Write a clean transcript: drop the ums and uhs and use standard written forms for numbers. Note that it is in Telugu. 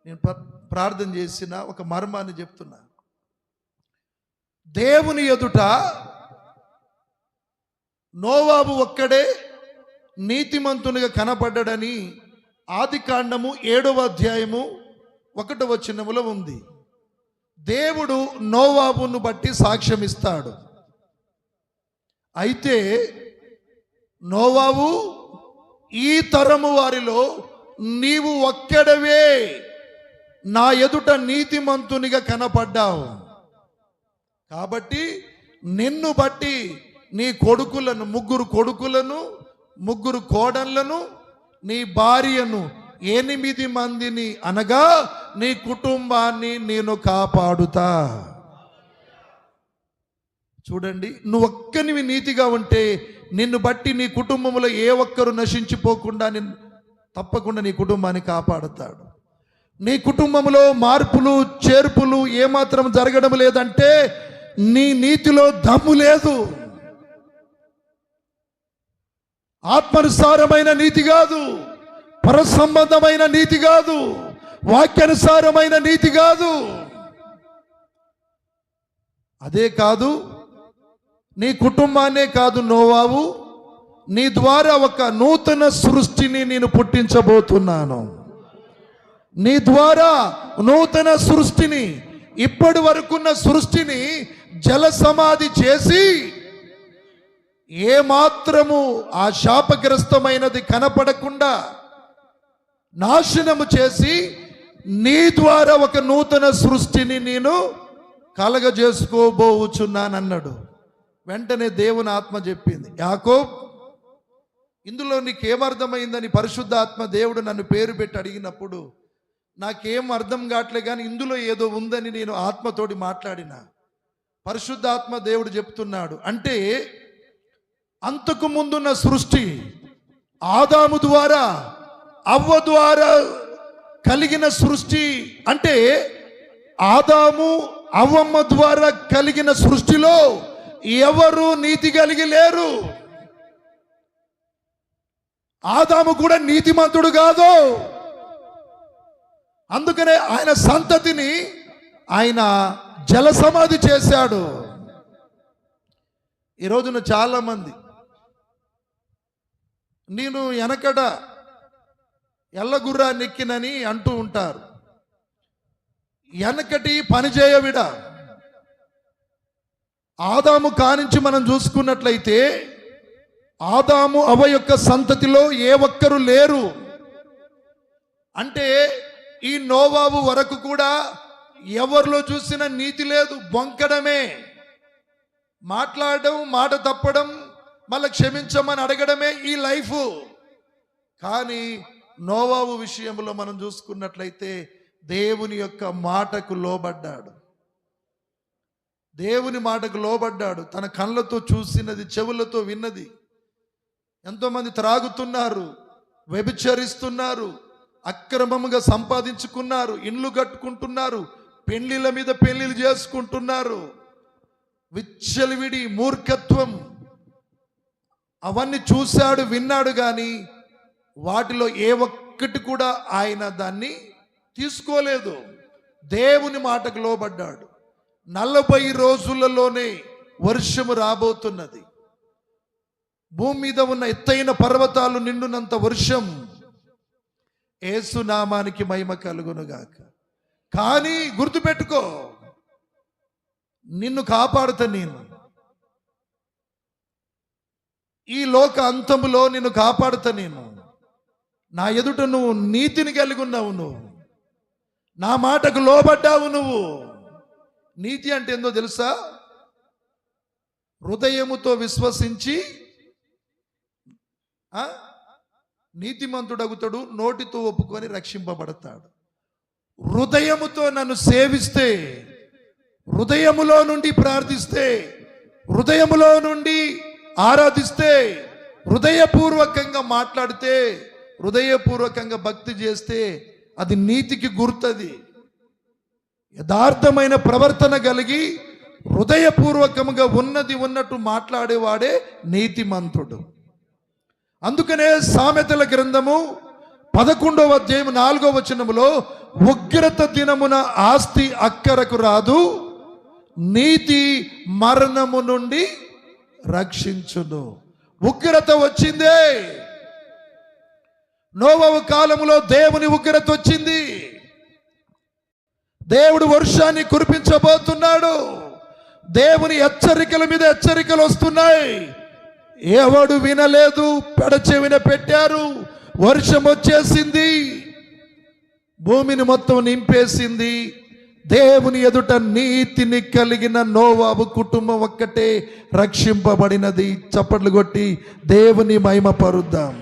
నేను ప్రార్థన చేసిన ఒక మర్మాన్ని చెప్తున్నా. దేవుని ఎదుట నోవాబు ఒక్కడే నీతిమంతునిగా కనపడ్డాడని ఆదికాండము 7వ అధ్యాయము 1వ వచనములో ఉంది. దేవుడు నోవాబును బట్టి సాక్ష్యం ఇస్తాడు. అయితే నోవాబు, ఈ తరము వారిలో నీవు ఒక్కడవే నా ఎదుట నీతిమంతునిగా కనపడ్డావు, కాబట్టి నిన్ను బట్టి నీ కొడుకులను, 3 కొడుకులను 3 కోడళ్లను, నీ భార్యను, 8 మందిని అనగా నీ కుటుంబాన్ని నేను కాపాడుతా. చూడండి, నువ్వు ఒక్కనివి నీతిగా ఉంటే నిన్ను బట్టి నీ కుటుంబంలో ఏ ఒక్కరు నశించిపోకుండా తప్పకుండా నీ కుటుంబాన్ని కాపాడుతాడు. నీ కుటుంబంలో మార్పులు చేర్పులు ఏమాత్రం జరగడం లేదంటే నీ నీతిలో దమ్ము లేదు. ఆత్మానుసారమైన నీతి కాదు, పరసంబంధమైన నీతి కాదు, వాక్యానుసారమైన నీతి కాదు. అదే కాదు, నీ కుటుంబాన్నే కాదు నోవాబు, నీ ద్వారా ఒక నూతన సృష్టిని నేను పుట్టించబోతున్నాను. నీ ద్వారా నూతన సృష్టిని, ఇప్పటి వరకున్న సృష్టిని జల సమాధి చేసి ఏమాత్రము ఆ శాపగ్రస్తమైనది కనపడకుండా నాశనము చేసి నీ ద్వారా ఒక నూతన సృష్టిని నేను కలగజేసుకోబోచున్నానన్నాడు. వెంటనే దేవుని ఆత్మ చెప్పింది, యాకోబ్, ఇందులో నీకేమర్థమైందని పరిశుద్ధాత్మ దేవుడు నన్ను పేరు పెట్టి అడిగినప్పుడు నాకేం అర్థం కావట్లే, కానీ ఇందులో ఏదో ఉందని నేను ఆత్మతోటి మాట్లాడిన. పరిశుద్ధాత్మ దేవుడు చెప్తున్నాడు, అంటే అంతకు ముందున్న సృష్టి ఆదాము ద్వారా అవ్వ ద్వారా కలిగిన సృష్టి, అంటే ఆదాము అవ్వమ్మ ద్వారా కలిగిన సృష్టిలో ఎవరు నీతి కలిగి లేరు. ఆదాము కూడా నీతిమంతుడు కాదు. అందుకనే ఆయన సంతతిని ఆయన జల సమాధి చేశాడు. ఈ రోజున చాలా మంది నేను వెనకడ ఎల్లగుర్రా నెక్కినని అంటూ ఉంటారు. వెనకటి పని చేయవిడ. ఆదాము కానించి మనం చూసుకున్నట్లయితే ఆదాము అవ్వ యొక్క సంతతిలో ఏ ఒక్కరు లేరు. అంటే ఈ నోవాబు వరకు కూడా ఎవరిలో చూసిన నీతి లేదు, బొంకడమే, మాట్లాడడం, మాట తప్పడం, మళ్ళీ క్షమించమని అడగడమే ఈ లైఫ్. కానీ నోవాబు విషయంలో మనం చూసుకున్నట్లయితే దేవుని యొక్క మాటకు లోబడ్డాడు. దేవుని మాటకు లోబడ్డాడు. తన కళ్ళతో చూసినది, చెవులతో విన్నది. ఎంతోమంది త్రాగుతున్నారు, వ్యభిచరిస్తున్నారు, అక్రమముగా సంపాదించుకున్నారు, ఇండ్లు కట్టుకుంటున్నారు, పెళ్లిళ్ళ మీద పెళ్లిళ్ళు చేసుకుంటున్నారు. విచ్చలవిడి మూర్ఖత్వం అవన్నీ చూశాడు, విన్నాడు, కానీ వాటిలో ఏ ఒక్కటి కూడా ఆయన దాన్ని తీసుకోలేదు. దేవుని మాటకు లోబడ్డాడు. 40 రోజులలోనే వర్షము రాబోతున్నది. భూమి మీద ఉన్న ఎత్తైన పర్వతాలు నిండునంత వర్షం. యేసు నామానికి మహిమ కలుగునుగాక. కానీ గుర్తుపెట్టుకో, నిన్ను కాపాడుతా నేను. ఈ లోక అంతములో నిన్ను కాపాడుతా నేను. నా ఎదుట నువ్వు నీతిని కలిగి ఉన్నావు, నువ్వు నా మాటకు లోబడ్డావు. నువ్వు నీతి అంటే ఏందో తెలుసా? హృదయముతో విశ్వసించి నీతిమంతుడగుతాడు, నోటితో ఒప్పుకొని రక్షింపబడతాడు. హృదయముతో నన్ను సేవిస్తే, హృదయములో నుండి ప్రార్థిస్తే, హృదయములో నుండి ఆరాధిస్తే, హృదయపూర్వకంగా మాట్లాడితే, హృదయపూర్వకంగా భక్తి చేస్తే అది నీతికి గుర్తది. యథార్థమైన ప్రవర్తన కలిగి హృదయపూర్వకముగా ఉన్నది ఉన్నట్టు మాట్లాడేవాడే నీతిమంతుడు. అందుకనే సామెతల గ్రంథము 11వ అధ్యాయం 4వ వచనములో ఉగ్రత దినమున ఆస్తి అక్కరకు రాదు, నీతి మరణము నుండి రక్షించును. ఉగ్రత వచ్చిందే. నోవహు కాలములో దేవుని ఉగ్రత వచ్చింది. దేవుడు వర్షాన్ని కురిపించబోతున్నాడు. దేవుని హెచ్చరికల మీద హెచ్చరికలు వస్తున్నాయి. ఎవడు వినలేదు, పెడచెవిన పెట్టారు. వర్షం వచ్చేసింది, భూమిని మొత్తం నింపేసింది. దేవుని ఎదుట నీతిని కలిగిన నోవాహు కుటుంబం ఒక్కటే రక్షింపబడినది. చప్పట్లు కొట్టి దేవుని మహిమ పరుద్దాం.